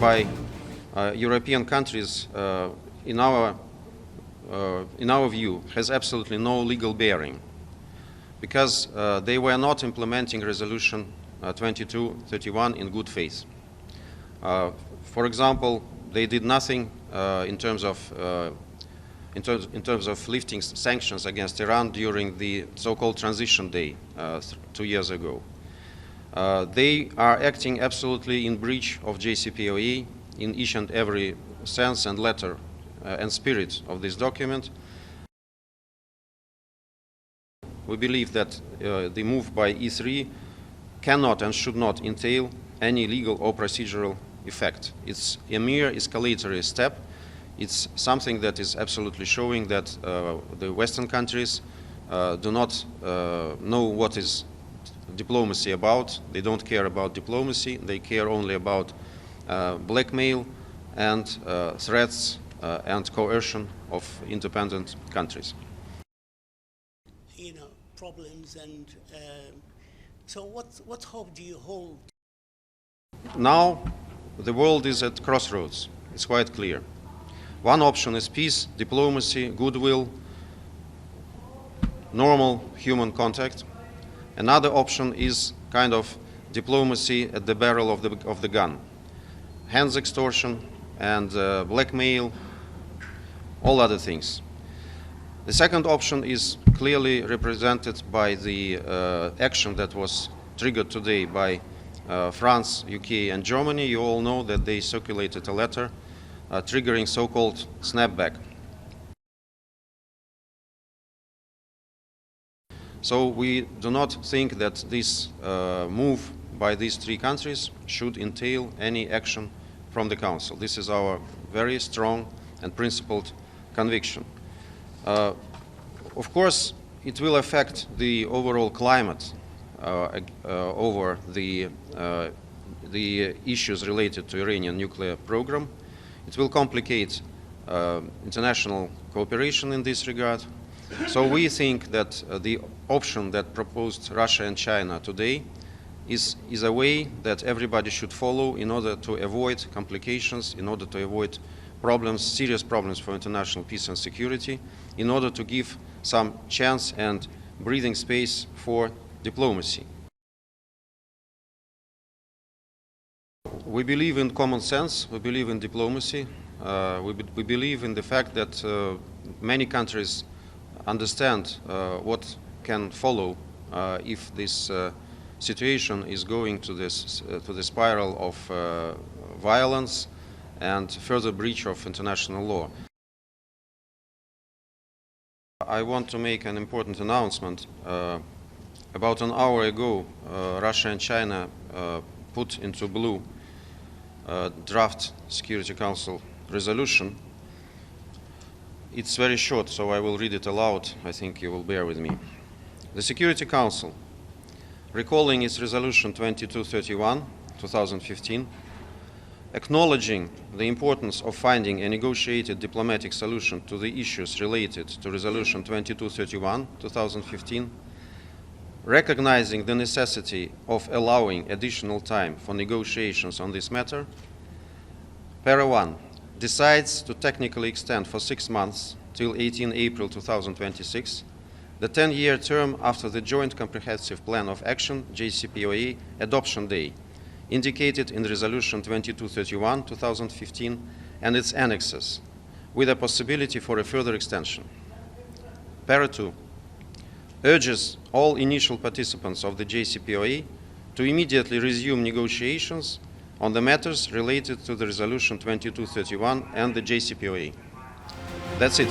by European countries, in our view, has absolutely no legal bearing, because they were not implementing Resolution 2231 in good faith. For example, they did nothing in terms of lifting sanctions against Iran during the so-called transition day 2 years ago. They are acting absolutely in breach of JCPOA in each and every sense and letter and spirit of this document. We believe that the move by E3 cannot and should not entail any legal or procedural effect. It's a mere escalatory step. It's something that is absolutely showing that the Western countries do not know what is diplomacy about. They don't care about diplomacy. They care only about blackmail and threats and coercion of independent countries. Problems, and so what hope do you hold? Now the world is at crossroads. It's quite clear. One option is peace, diplomacy, goodwill, normal human contact. Another option is kind of diplomacy at the barrel of the gun. Hands extortion and blackmail, all other things. The second option is clearly represented by the action that was triggered today by France, UK, and Germany. You all know that they circulated a letter triggering so-called Snapback. So we do not think that this move by these three countries should entail any action from the Council. This is our very strong and principled conviction. Of course, it will affect the overall climate over the issues related to Iranian nuclear program. It will complicate international cooperation in this regard. So we think that the option that proposed Russia and China today is a way that everybody should follow in order to avoid complications, in order to avoid problems, serious problems for international peace and security, in order to give some chance and breathing space for diplomacy. We believe in common sense, we believe in diplomacy, we believe in the fact that many countries understand what can follow if this situation is going to the spiral of violence and further breach of international law. I want to make an important announcement. About an hour ago, Russia and China put into blue draft Security Council resolution. It's very short, so I will read it aloud. I think you will bear with me. The Security Council, recalling its resolution 2231, 2015, acknowledging the importance of finding a negotiated diplomatic solution to the issues related to Resolution 2231, 2015, recognizing the necessity of allowing additional time for negotiations on this matter, Para 1 decides to technically extend for 6 months till 18 April 2026 the 10-year term after the Joint Comprehensive Plan of Action, JCPOA, adoption day, indicated in Resolution 2231, 2015, and its annexes, with a possibility for a further extension. Para 2 urges all initial participants of the JCPOA to immediately resume negotiations on the matters related to the Resolution 2231 and the JCPOA. That's it.